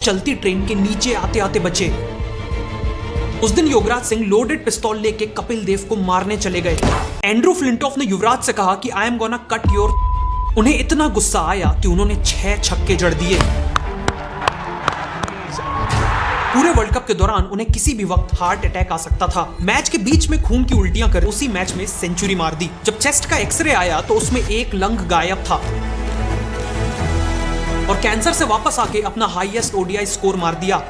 चलती ट्रेन के नीचे आते आते बचे। उस दिन युवराज सिंह लोडेड पिस्तौल लेके कपिल देव को मारने चले गए। एंड्रू फ्लिंटॉफ ने युवराज से कहा कि I am gonna cut your. उन्हें इतना गुस्सा आया कि उन्होंने 6 छक्के जड़ दिए। पूरे वर्ल्ड कप के दौरान उन्हें किसी भी वक्त हार्ट अटैक आ सकता था। मैच के बीच में खून की उल्टियां कर उसी मैच में सेंचुरी मार दी। जब चेस्ट का एक्सरे आया तो उसमें एक लंग गायब था और कैंसर से वापस आके अपना हाईएस्ट ओडीआई स्कोर मार दिया।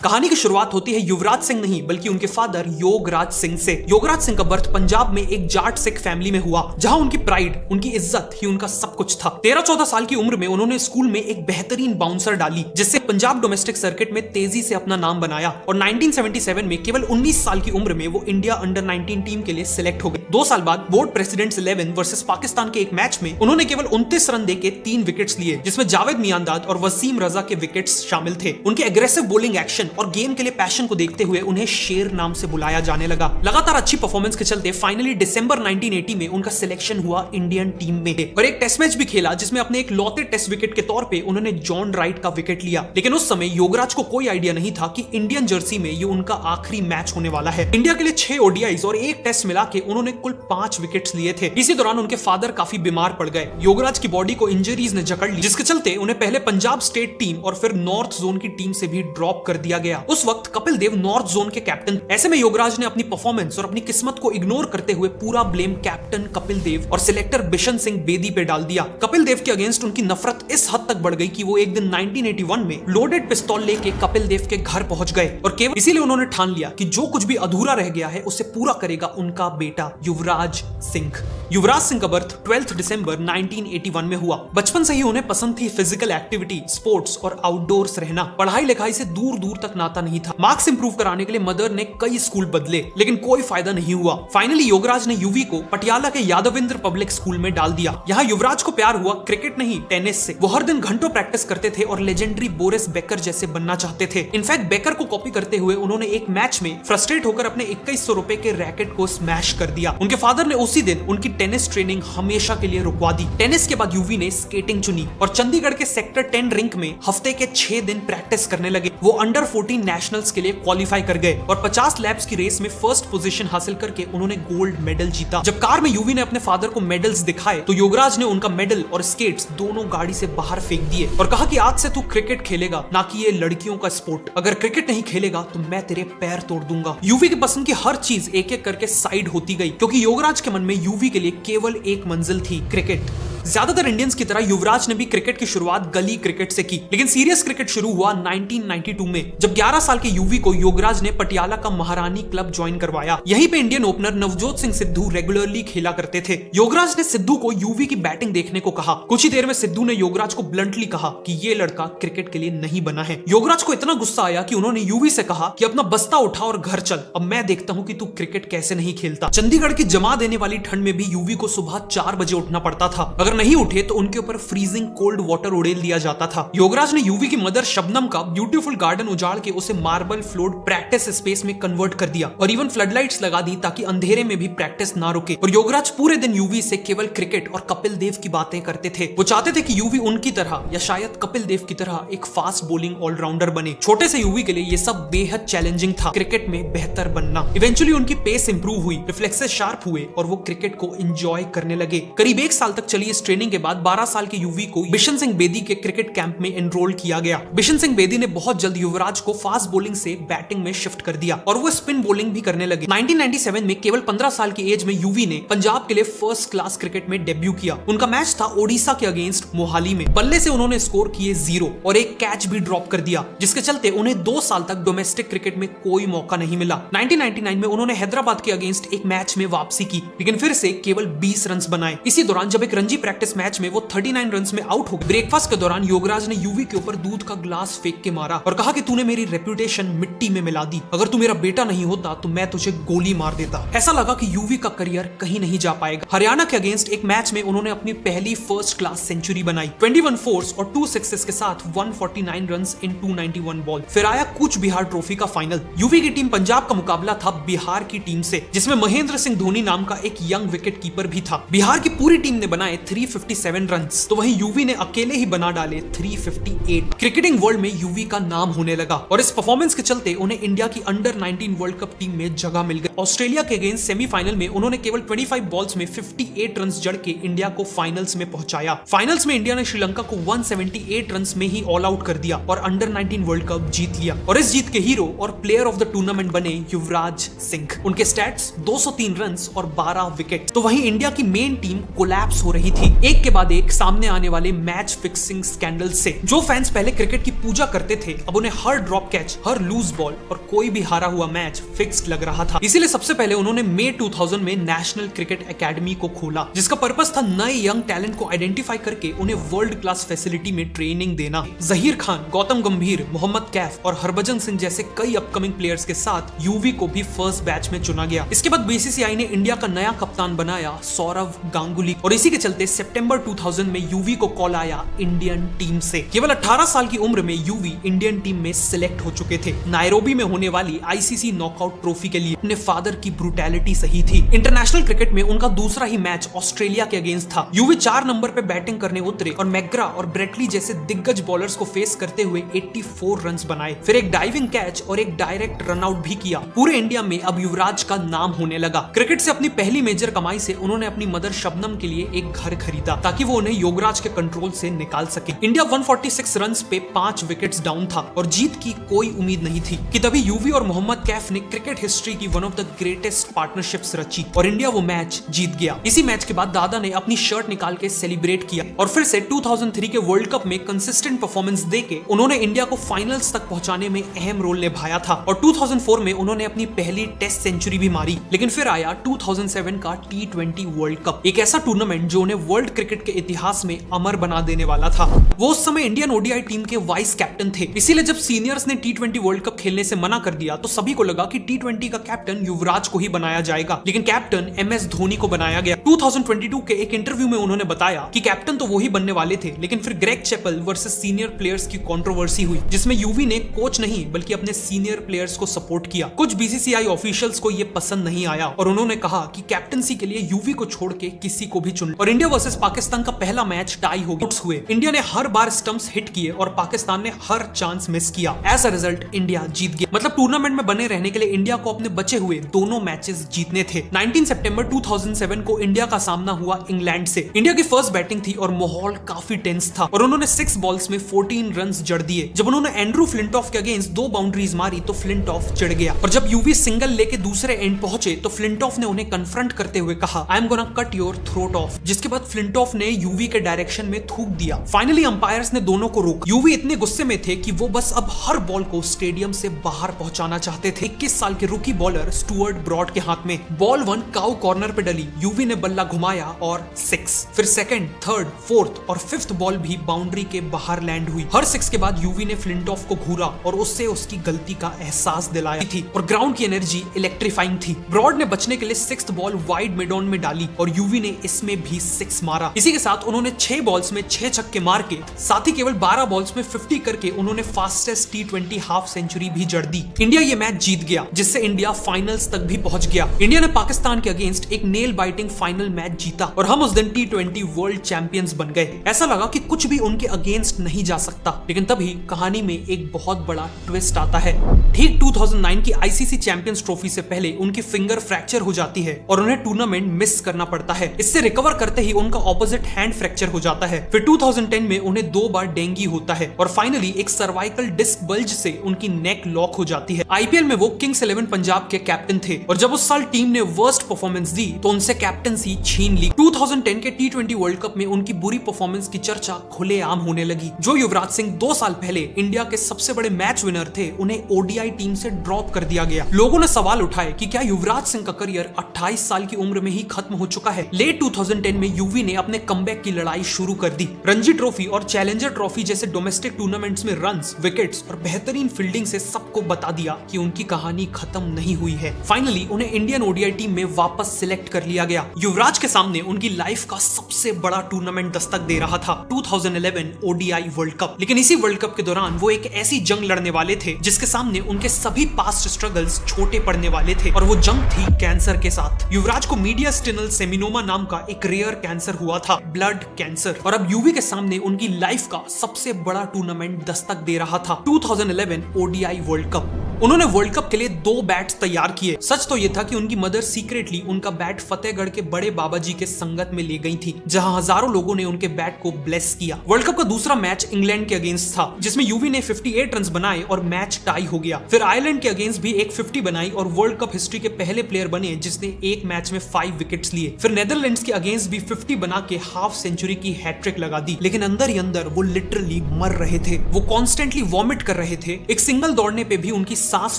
कहानी की शुरुआत होती है युवराज सिंह नहीं बल्कि उनके फादर योगराज सिंह से। योगराज सिंह का बर्थ पंजाब में एक जाट सिख फैमिली में हुआ, जहां उनकी प्राइड, उनकी इज्जत ही उनका सब कुछ था। 13-14 साल की उम्र में उन्होंने स्कूल में एक बेहतरीन बाउंसर डाली, जिससे पंजाब डोमेस्टिक सर्किट में तेजी से अपना नाम बनाया और 1977 में केवल 19 साल की उम्र में वो इंडिया अंडर 19 टीम के लिए सिलेक्ट हो गए। 2 साल बाद बोर्ड प्रेसिडेंट्स 11 वर्सेस पाकिस्तान के एक मैच में उन्होंने केवल 29 रन देके 3 विकेट्स लिए, जिसमें जावेद मियांदाद और वसीम रजा के विकेट्स शामिल थे। उनके एग्रेसिव बॉलिंग एक्शन और गेम के लिए पैशन को देखते हुए उन्हें शेर नाम से बुलाया जाने लगा। लगातार अच्छी परफॉर्मेंस के चलते फाइनली दिसंबर 1980 में उनका सिलेक्शन हुआ इंडियन टीम में और एक टेस्ट मैच भी खेला, जिसमें अपने एक लौते टेस्ट विकेट के तौर पे उन्होंने जॉन राइट का विकेट लिया। लेकिन उस समय योगराज को कोई आइडिया नहीं था कि इंडियन जर्सी में ये उनका आखिरी मैच होने वाला है। इंडिया के लिए 6 ओडीआईज और एक टेस्ट मिला के उन्होंने कुल 5 विकेट्स लिए थे। इसी दौरान उनके फादर काफी बीमार पड़ गए। योगराज की बॉडी को इंजरीज ने जकड़ ली, जिसके चलते उन्हें पहले पंजाब स्टेट टीम और फिर नॉर्थ जोन की टीम से भी ड्रॉप कर दिया गया। उस वक्त कपिल देव नॉर्थ जोन के कैप्टन। ऐसे में योगराज ने अपनी परफॉर्मेंस और अपनी किस्मत को इग्नोर करते हुए पूरा ब्लेम कैप्टन कपिल देव और सिलेक्टर बिशन सिंह बेदी पे डाल दिया। कपिल देव के अगेंस्ट उनकी नफरत इस हद तक बढ़ गई कि वो एक दिन 1981 में लोडेड पिस्तौल लेके कपिल देव के घर पहुंच गए और केवल इसीलिए उन्होंने ठान लिया कि जो कुछ भी अधूरा रह गया है उसे पूरा करेगा उनका बेटा युवराज सिंह। युवराज सिंह का बर्थ 12 दिसंबर 1981 में हुआ। बचपन से ही उन्हें पसंद थी फिजिकल एक्टिविटी, स्पोर्ट्स और आउटडोर्स रहना। पढ़ाई लिखाई से दूर दूर तक नाता नहीं था। मार्क्स इंप्रूव कराने के लिए मदर ने कई स्कूल बदले, लेकिन कोई फायदा नहीं हुआ। फाइनली युवराज ने यूवी को पटियाला के यादविंद्र पब्लिक स्कूल में डाल दिया। यहाँ युवराज को प्यार हुआ क्रिकेट नहीं, टेनिस से। वो हर दिन घंटों प्रैक्टिस करते थे और लेजेंडरी बोरिस बेकर जैसे बनना चाहते थे। इनफैक्ट बेकर को कॉपी करते हुए उन्होंने एक मैच में फ्रस्ट्रेट होकर अपने 2100 रुपए के रैकेट को स्मैश कर दिया। उनके फादर ने उसी दिन उनकी टेनिस ट्रेनिंग हमेशा के लिए रुकवा दी। टेनिस के बाद यूवी ने स्केटिंग चुनी और चंडीगढ़ के सेक्टर 10 रिंक में हफ्ते के 6 दिन प्रैक्टिस करने लगे। वो अंडर 14 नेशनल्स के लिए क्वालिफाई कर गए और 50 लैप्स की रेस में फर्स्ट पोजीशन हासिल करके उन्होंने गोल्ड मेडल जीता। जब कार में यूवी ने अपने फादर को मेडल्स दिखाए तो योगराज ने उनका मेडल और स्केट्स दोनों गाड़ी से बाहर फेंक दिए और कहा कि आज से तू क्रिकेट खेलेगा, ना कि ये लड़कियों का स्पोर्ट। अगर क्रिकेट नहीं खेलेगा तो मैं तेरे पैर तोड़ दूंगा। यूवी की पसंद की हर चीज एक एक करके साइड होती गई, क्योंकि योगराज के मन में यूवी के लिए केवल एक मंजिल थी, क्रिकेट। ज्यादातर इंडियंस की तरह युवराज ने भी क्रिकेट की शुरुआत गली क्रिकेट से की, लेकिन सीरियस क्रिकेट शुरू हुआ 1992 में, जब 11 साल के यूवी को योगराज ने पटियाला का महारानी क्लब ज्वाइन करवाया। यहीं पे Indian opener Navjot Singh Sidhu regularly खेला करते थे। योगराज ने सिद्धू को यूवी की बैटिंग देखने को कहा। कुछ ही देर में सिद्धू ने योगराज को ब्लंटली कहा कि ये लड़का क्रिकेट के लिए नहीं बना है। योगराज को इतना गुस्सा आया कि उन्होंने यूवी से कहा कि अपना बस्ता उठा और घर चल, अब मैं देखता हूँ कि तू क्रिकेट कैसे नहीं खेलता। चंडीगढ़ की जमा देने वाली ठंड में भी यूवी को सुबह 4 बजे उठना पड़ता था। अगर नहीं उठे तो उनके ऊपर फ्रीजिंग कोल्ड वाटर उड़ेल दिया जाता था। योगराज ने यूवी की मदर शबनम का ब्यूटीफुल गार्डन उजाड़ के उसे मार्बल फ्लोर्ड प्रैक्टिस स्पेस में कन्वर्ट कर दिया और इवन फ्लडलाइट्स लगा दी ताकि अंधेरे में भी प्रैक्टिस ना रुके। और योगराज पूरे दिन यूवी से केवल क्रिकेट और कपिल देव की बातें करते थे। वो चाहते थे कि यूवी उनकी तरह या शायद कपिल देव की तरह एक फास्ट बॉलिंग ऑलराउंडर बने। छोटे से यूवी के लिए ये सब बेहद चैलेंजिंग था, क्रिकेट में बेहतर बनना। इवेंचुअली उनकी पेस इंप्रूव हुई, रिफ्लेक्सेस शार्प हुए और वो क्रिकेट को एंजॉय करने लगे। करीब 1 साल तक चली इस ट्रेनिंग के बाद 12 साल के यूवी को बिशन सिंह बेदी के क्रिकेट कैंप में एनरोल किया गया। बिशन सिंह बेदी ने बहुत जल्द युवराज को फास्ट बॉलिंग से बैटिंग में शिफ्ट कर दिया और वो स्पिन बॉलिंग भी करने लगे। 1997 में केवल 15 साल की एज में यूवी ने पंजाब के लिए फर्स्ट क्लास क्रिकेट में डेब्यू किया। उनका मैच था ओडिशा के अगेंस्ट मोहाली में। बल्ले से उन्होंने स्कोर किए 0 और एक कैच भी ड्रॉप कर दिया, जिसके चलते उन्हें 2 साल तक डोमेस्टिक क्रिकेट में कोई मौका नहीं मिला। 1999 में उन्होंने हैदराबाद के अगेंस्ट एक मैच में वापसी की, लेकिन फिर से केवल 20 रन बनाए। इसी दौरान जब एक रणजी प्रैक्टिस मैच में वो 39 रन में आउट हो गए। ब्रेकफास्ट के दौरान योगराज ने यूवी के ऊपर दूध का ग्लास फेंक के मारा और कहा कि तूने मेरी रेपुटेशन मिट्टी में मिला दी। अगर तू मेरा बेटा नहीं होता तो मैं तुझे गोली मार देता। ऐसा लगा कि यूवी का करियर कहीं नहीं जा पाएगा। हरियाणा के अगेंस्ट एक मैच में उन्होंने अपनी पहली फर्स्ट क्लास सेंचुरी बनाई। 21 फोर्स और 2 सिक्सेस के साथ 149 रन इन 291 बॉल। फिर आया कूच बिहार ट्रॉफी का फाइनल। यूवी की टीम पंजाब का मुकाबला था बिहार की टीम से, जिसमें महेंद्र सिंह धोनी नाम का एक यंग विकेट कीपर भी था। बिहार की पूरी टीम ने बनाए 357 रन्स, तो वहीं यूवी ने अकेले ही बना डाले 358। क्रिकेटिंग वर्ल्ड में यूवी का नाम होने लगा और इस परफॉर्मेंस के चलते उन्हें इंडिया की अंडर 19 वर्ल्ड कप टीम में जगह मिल गई। ऑस्ट्रेलिया के अगेंस्ट सेमीफाइनल में उन्होंने केवल 25 बॉल्स में 58 रन्स जड़ के इंडिया को फाइनल्स में पहुंचाया। फाइनल्स में इंडिया ने श्रीलंका को 178 रन्स में ही ऑल आउट कर दिया और अंडर 19 वर्ल्ड कप जीत लिया और इस जीत के हीरो और प्लेयर ऑफ द टूर्नामेंट बने युवराज सिंह। उनके स्टैट्स 203 रन्स और 12 विकेट। तो वहीं इंडिया की मेन टीम कोलैप्स हो रही थी एक के बाद एक सामने आने वाले मैच फिक्सिंग स्कैंडल से। जो फैंस पहले क्रिकेट की पूजा करते थे अब उन्हें हर ड्रॉप कैच, हर लूज बॉल और कोई भी हारा हुआ मैच फिक्स्ड लग रहा था। इसीलिए सबसे पहले उन्होंने मई 2000 में नेशनल क्रिकेट एकेडमी को खोला, जिसका पर्पस था नए यंग टैलेंट को आइडेंटिफाई करके उन्हें वर्ल्ड क्लास फैसिलिटी में ट्रेनिंग देना। जहीर खान, गौतम गंभीर, मोहम्मद कैफ और हरभजन सिंह जैसे कई अपकमिंग प्लेयर्स के साथ यूवी को भी फर्स्ट बैच में चुना गया। इसके बाद बीसीसीआई ने इंडिया का नया कप्तान बनाया सौरव गांगुली और इसी के चलते सितंबर 2000 में यूवी को कॉल आया इंडियन टीम से। केवल 18 साल की उम्र में यूवी इंडियन टीम में सिलेक्ट हो चुके थे। नायरोबी में होने वाली आईसीसी नॉकआउट ट्रॉफी के लिए अपने फादर की ब्रूटैलिटी सही थी। इंटरनेशनल क्रिकेट में उनका दूसरा ही मैच ऑस्ट्रेलिया के अगेंस्ट था। यूवी 4 नंबर पे बैटिंग करने उतरे और मैग्रा और ब्रेटली जैसे दिग्गज बॉलर्स को फेस करते हुए 84 रन्स बनाए, फिर एक डाइविंग कैच और एक डायरेक्ट रन आउट भी किया। पूरे इंडिया में अब युवराज का नाम होने लगा। क्रिकेट से अपनी पहली मेजर कमाई से उन्होंने अपनी मदर शबनम के लिए एक घर खरीदा ताकि वो उन्हें योगराज के कंट्रोल से निकाल सके। इंडिया 146 रन्स पे 5 विकेट्स डाउन था और जीत की कोई उम्मीद नहीं थी कि तभी यूवी और मोहम्मद कैफ ने क्रिकेट हिस्ट्री की one of the greatest partnerships रची और इंडिया वो मैच जीत गया। इसी मैच के बाद दादा ने अपनी शर्ट निकाल के सेलिब्रेट किया और फिर से 2003 के वर्ल्ड कप में कंसिस्टेंट परफॉर्मेंस देके उन्होंने इंडिया को फाइनल्स तक पहुंचाने में अहम रोल निभाया था और 2004 में उन्होंने अपनी पहली टेस्ट सेंचुरी भी मारी। लेकिन फिर आया 2007 का T20 वर्ल्ड कप, एक ऐसा टूर्नामेंट जो उन्हें वर्ल्ड क्रिकेट के इतिहास में अमर बना देने वाला था। वो उस समय इंडियन ओडीआई टीम के वाइस कैप्टन थे, इसीलिए जब सीनियर्स ने T20 वर्ल्ड कप खेलने से मना कर दिया तो सभी को लगा कि T20 का कैप्टन युवराज को ही बनाया जाएगा, लेकिन कैप्टन MS धोनी को बनाया गया। 2022 के एक इंटरव्यू में उन्होंने बताया कि कैप्टन तो वही बनने वाले थे, लेकिन फिर Greg Chappell versus senior players की कंट्रोवर्सी हुई जिसमें यूवी ने कोच नहीं बल्कि अपने सीनियर प्लेयर्स को सपोर्ट किया। कुछ बीसीसीआई ऑफिशियल्स को ये पसंद नहीं आया और उन्होंने कहा कि कैप्टनसी के लिए यूवी को छोड़ के किसी को भी चुन। और इंडिया वर्सेस पाकिस्तान का पहला मैच टाई हो गया हुए। इंडिया ने हर बार स्टंप्स हिट किए और पाकिस्तान ने हर चांस मिस किया। एज अ रिजल्ट इंडिया जीत गया। मतलब टूर्नामेंट में बने रहने के लिए इंडिया को अपने बचे हुए दोनों मैचेस जीतने थे। 19 सितंबर 2007 को इंडिया का सामना हुआ इंग्लैंड से। इंडिया की फर्स्ट बैटिंग थी और माहौल काफी टेंस था और उन्होंने 6 बॉल्स में 14 रन्स जड़ दिए। जब उन्होंने एंड्रू फ्लिंटॉफ के अगेंस्ट 2 बाउंड्रीज मारी तो फ्लिंटॉफ चिढ़ गया और जब यूवी सिंगल लेके दूसरे एंड पहुंचे तो फ्लिंटॉफ ने उन्हें कन्फ्रंट करते हुए कहा I am gonna cut your throat of, जिसके बाद फ्लिंटॉफ ने यूवी के डायरेक्शन में थूक दिया। फाइनली अंपायर्स ने दोनों को रोका। यूवी इतने गुस्से में थे कि वो बस अब हर बॉल को स्टेडियम से बाहर पहुंचाना चाहते थे। 21 साल के रुकी बॉलर स्टुअर्ट ब्रॉड के हाथ में बॉल 1 काउ कॉर्नर पे डली। यूवी ने बल्ला घुमाया और 6, फिर 2nd, 3rd, 4th और 5th बॉल भी बाउंड्री के बाहर लैंड हुई। हर 6 के बाद यूवी ने फ्लिंटॉफ को घूरा और उससे उसकी गलती का एहसास दिलाया थी और ग्राउंड की एनर्जी इलेक्ट्रीफाइंग थी। ब्रॉड ने बचने के लिए 6th ball wide mid on में डाली और यूवी ने इसमें भी 6 मारा। इसी के साथ उन्होंने 6 बॉल्स में 6 छक्के मार के साथ ही केवल 12 बॉल्स में 50 करके उन्होंने फास्टेस्ट T20 हाफ सेंचुरी भी जड़ दी। इंडिया ये मैच जीत गया जिससे इंडिया फाइनल्स तक भी पहुंच गया। इंडिया ने पाकिस्तान के अगेंस्ट एक नेल बाइटिंग फाइनल मैच जीता और हम उस दिन T20 वर्ल्ड चैंपियंस बन गए। ऐसा लगा कि कुछ भी उनके अगेंस्ट नहीं जा सकता, लेकिन तभी कहानी में एक बहुत बड़ा ट्विस्ट आता है। ठीक 2009 की आईसीसी चैंपियंस ट्रॉफी से पहले उनकी फिंगर फ्रैक्चर हो जाती है और उन्हें टूर्नामेंट मिस करना पड़ता है। इससे रिकवर करते ही उनका ऑपोजिट हैंड फ्रैक्चर हो जाता है। फिर 2010 में उन्हें 2 बार डेंगू होता है और फाइनली एक सर्वाइकल डिस्क बल्ज से उनकी नेक लॉक हो जाती है। आईपीएल में वो किंग्स 11 पंजाब के कैप्टन थे और जब उस साल टीम ने वर्स्ट परफॉर्मेंस दी तो उनसे कैप्टनसी छीन ली। 2010 के T20 वर्ल्ड कप में उनकी बुरी परफॉर्मेंस की चर्चा खुलेआम होने लगी। जो युवराज सिंह 2 साल पहले इंडिया के सबसे बड़े मैच विनर थे, उन्हें ओडीआई टीम से ड्रॉप कर दिया गया। लोगों ने सवाल उठाए कि क्या युवराज सिंह का करियर 28 साल की उम्र में ही खत्म हो चुका है। लेट 2010 में यूवी ने अपने कमबैक की लड़ाई शुरू कर दी। रणजी ट्रॉफी और चैलेंजर ट्रॉफी जैसे डोमेस्टिक टूर्नामेंट्स में रन्स, विकेट्स और बेहतरीन फील्डिंग से सबको बता दिया कि उनकी कहानी खत्म नहीं हुई है। फाइनली उन्हें इंडियन ओडीआई टीम में वापस सिलेक्ट कर लिया गया। युवराज के सामने उनकी लाइफ का सबसे बड़ा टूर्नामेंट दस्तक दे रहा था, 2011 ओडीआई वर्ल्ड कप। लेकिन इसी वर्ल्ड कप के दौरान वो एक ऐसी जंग लड़ने वाले थे जिसके सामने उनके सभी पास्ट स्ट्रगल्स छोटे पड़ने वाले थे और वो जंग थी कैंसर के साथ। युवराज को मीडिया स्टिनल सेमिनोमा नाम का एक रेयर कैंसर कैंसर हुआ था, ब्लड कैंसर। और अब यूवी के सामने उनकी लाइफ का सबसे बड़ा टूर्नामेंट दस्तक दे रहा था, 2011 ओडीआई वर्ल्ड कप। उन्होंने वर्ल्ड कप के लिए 2 बैट्स तैयार किए। सच तो यह था कि उनकी मदर सीक्रेटली उनका बैट फतेहगढ़ के बड़े बाबा जी के संगत में ले गई थी, जहां हजारों लोगों ने उनके बैट को ब्लेस किया। वर्ल्ड कप का दूसरा मैच इंग्लैंड के अगेंस्ट था, जिसमें यूवी ने 58 रन बनाए और मैच टाई हो गया। फिर आयरलैंड के अगेंस्ट भी एक 50 बनाई और वर्ल्ड कप हिस्ट्री के पहले प्लेयर बने जिसने एक मैच में 5 विकेट्स लिए। फिर नेदरलैंड्स के अगेंस्ट भी 50 बना के हाफ सेंचुरी की हैट्रिक लगा दी। लेकिन अंदर ही अंदर वो लिटरली मर रहे थे, वो कॉन्स्टेंटली वॉमिट कर रहे थे। एक सिंगल दौड़ने पे भी उनकी सांस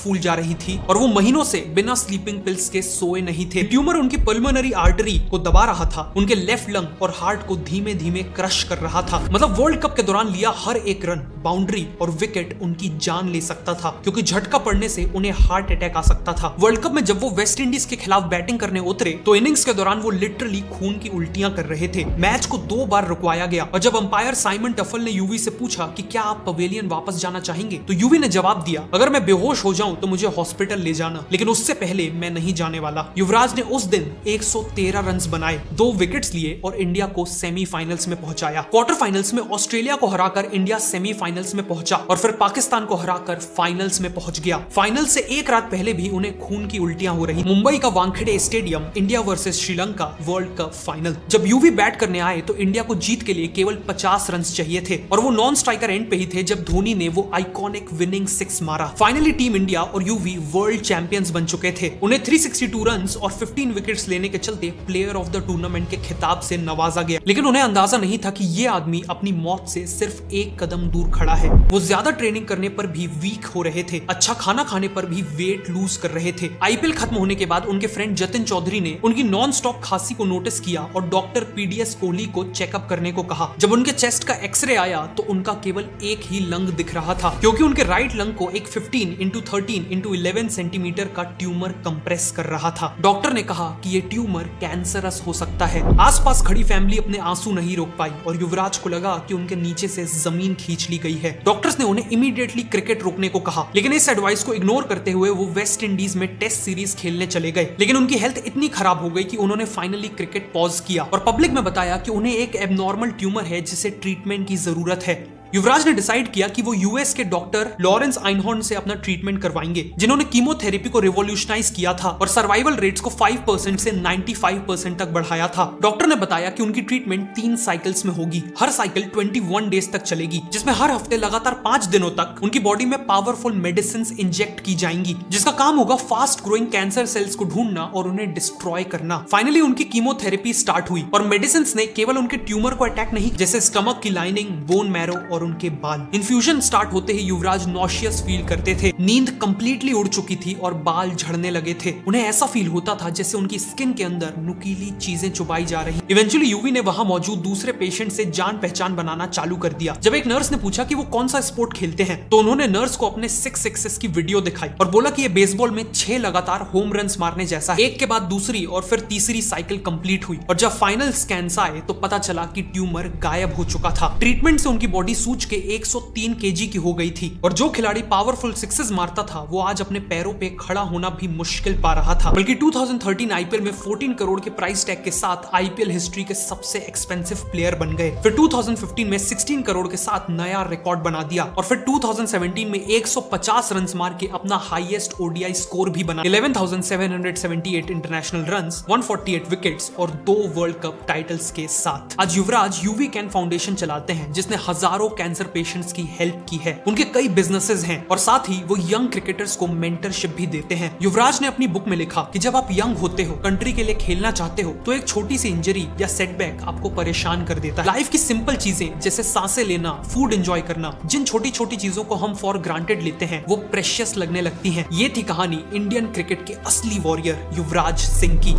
फूल जा रही थी और वो महीनों से बिना स्लीपिंग पिल्स के सोए नहीं थे। ट्यूमर उनकी पल्मोनरी आर्टरी को दबा रहा था, उनके लेफ्ट लंग और हार्ट को धीमे धीमे क्रश कर रहा था। मतलब वर्ल्ड कप के दौरान लिया हर एक रन, बाउंड्री और विकेट उनकी जान ले सकता था, क्योंकि झटका पड़ने से उन्हें हार्ट अटैक आ सकता था। वर्ल्ड कप में जब वो वेस्ट इंडीज के खिलाफ बैटिंग करने उतरे तो इनिंग्स के दौरान वो लिटरली खून की उल्टियां कर रहे थे। मैच को 2 बार रुकवाया गया और जब अंपायर साइमन टफल ने यूवी से पूछा कि क्या आप पवेलियन वापस जाना चाहेंगे, तो यूवी ने जवाब दिया, अगर मैं बेहोश हो जाऊं तो मुझे हॉस्पिटल ले जाना, लेकिन उससे पहले मैं नहीं जाने वाला। युवराज ने उस दिन 113 रन बनाए, 2 विकेट्स लिए और इंडिया को सेमीफाइनल्स में पहुंचाया। क्वार्टर फाइनल्स में ऑस्ट्रेलिया को हराकर इंडिया सेमीफाइनल्स में पहुंचा और फिर पाकिस्तान को हराकर फाइनल्स में पहुंच गया। फाइनल से एक रात पहले भी उन्हें खून की उल्टियां हो रही। मुंबई का Wankhede stadium, India versus Sri Lanka world cup final. जब यूवी बैट करने आए तो इंडिया को जीत के लिए केवल 50 रन चाहिए थे और वो नॉन स्ट्राइकर एंड पे ही थे जब धोनी ने वो आइकॉनिक विनिंग 6 मारा। फाइनली टीम इंडिया और यूवी वर्ल्ड चैंपियंस बन चुके थे। उन्हें 362 रन्स और 15 विकेट्स लेने के चलते प्लेयर ऑफ द टूर्नामेंट के खिताब से नवाजा गया। लेकिन उन्हें अंदाजा नहीं था कि ये आदमी अपनी मौत से सिर्फ एक कदम दूर खड़ा है। वो ज्यादा ट्रेनिंग करने पर भी वीक हो रहे थे, अच्छा खाना खाने पर भी वेट लूज कर रहे थे। आईपीएल खत्म होने के बाद उनके फ्रेंड जतिन चौधरी ने उनकी नॉन स्टॉप खांसी को नोटिस किया और डॉक्टर पीडीएस कोहली को चेकअप करने को कहा। जब उनके चेस्ट का एक्सरे आया तो उनका केवल एक ही लंग दिख रहा था, क्योंकि उनके राइट लंग को एक 15x13x11 सेंटीमीटर का ट्यूमर कंप्रेस कर रहा था। डॉक्टर ने कहा कि ये ट्यूमर कैंसरस हो सकता है। आसपास खड़ी फैमिली अपने आंसू नहीं रोक पाई और युवराज को लगा कि उनके नीचे से जमीन खींच ली गई है। डॉक्टर्स ने उन्हें इमीडिएटली क्रिकेट रोकने को कहा, लेकिन इस एडवाइस को इग्नोर करते हुए वो वेस्ट इंडीज में टेस्ट सीरीज खेलने चले गए। लेकिन उनकी हेल्थ इतनी खराब हो गई कि उन्होंने फाइनली क्रिकेट पॉज किया और पब्लिक में बताया कि उन्हें एक एबनॉर्मल ट्यूमर है जिसे ट्रीटमेंट की जरूरत है। युवराज ने डिसाइड किया कि वो यूएस के डॉक्टर लॉरेंस आइनहॉर्न से अपना ट्रीटमेंट करवाएंगे, जिन्होंने कीमोथेरेपी को रिवॉल्यूशनाइज किया था और सर्वाइवल रेट्स को 5% से 95% तक बढ़ाया था। डॉक्टर ने बताया कि उनकी ट्रीटमेंट 3 साइकिल्स में होगी। हर साइकिल 21 डेज तक चलेगी, जिसमें हर हफ्ते लगातार 5 दिनों तक उनकी बॉडी में पावरफुल मेडिसिन इंजेक्ट की जाएंगी, जिसका काम होगा फास्ट ग्रोइंग कैंसर सेल्स को ढूंढना और उन्हें डिस्ट्रॉय करना। फाइनली उनकी कीमोथेरेपी स्टार्ट हुई और मेडिसिन ने केवल उनके ट्यूमर को अटैक नहीं, जैसे स्टमक की लाइनिंग, बोन मैरो और उनके बाल। इन्फ्यूजन स्टार्ट होते ही युवराज नॉशियस फील करते थे, नींद कंप्लीटली उड़ चुकी थी और बाल झड़ने लगे थे। उन्हें ऐसा फील होता था जैसे उनकी स्किन के अंदर नुकीली चीजें चुबाई जा रही। इवेंचुअली यूवी ने वहां मौजूद दूसरे पेशेंट से जान पहचान बनाना चालू कर दिया। जब एक नर्स ने पूछा कि वो कौन सा स्पोर्ट खेलते हैं, तो उन्होंने नर्स को अपने 6 सिक्सेस की वीडियो दिखाई और बोला कि ये बेसबॉल में 6 लगातार होम रन मारने जैसा है। एक के बाद दूसरी और फिर तीसरी साइकिल कंप्लीट हुई और जब फाइनल स्कैन्स आए तो पता चला कि ट्यूमर गायब हो चुका था। ट्रीटमेंट से उनकी बॉडी सूज के 103 केजी की हो गई थी और जो खिलाड़ी पावरफुल सिक्सेस मारता था वो आज अपने पैरों पे खड़ा होना भी मुश्किल पा रहा था। बल्कि 2013 आईपीएल में 14 करोड़ के प्राइस टैग के साथ आईपीएल हिस्ट्री के सबसे एक्सपेंसिव प्लेयर बन गए। फिर 2015 में 16 करोड़ के साथ नया रिकॉर्ड बना दिया और फिर 2017 में 150 रन मार के अपना हाईएस्ट ओडीआई स्कोर भी बना, 11,778 इंटरनेशनल रन्स, 148 विकेट्स और 2 वर्ल्ड कप टाइटल्स के साथ। आज युवराज यूवी कैन फाउंडेशन चलाते हैं, जिसने हजारों कैंसर पेशेंट्स की हेल्प की है। उनके कई बिजनेसेस हैं और साथ ही वो यंग क्रिकेटर्स को मेंटरशिप भी देते हैं। युवराज ने अपनी बुक में लिखा कि जब आप यंग होते हो, कंट्री के लिए खेलना चाहते हो, तो एक छोटी सी इंजरी या सेटबैक आपको परेशान कर देता है। लाइफ की सिंपल चीजें जैसे सांसें लेना, फूड एंजॉय करना, जिन छोटी छोटी चीजों को हम फॉर ग्रांटेड लेते हैं वो प्रेशियस लगने लगती हैं। ये थी कहानी इंडियन क्रिकेट के असली वॉरियर युवराज सिंह की।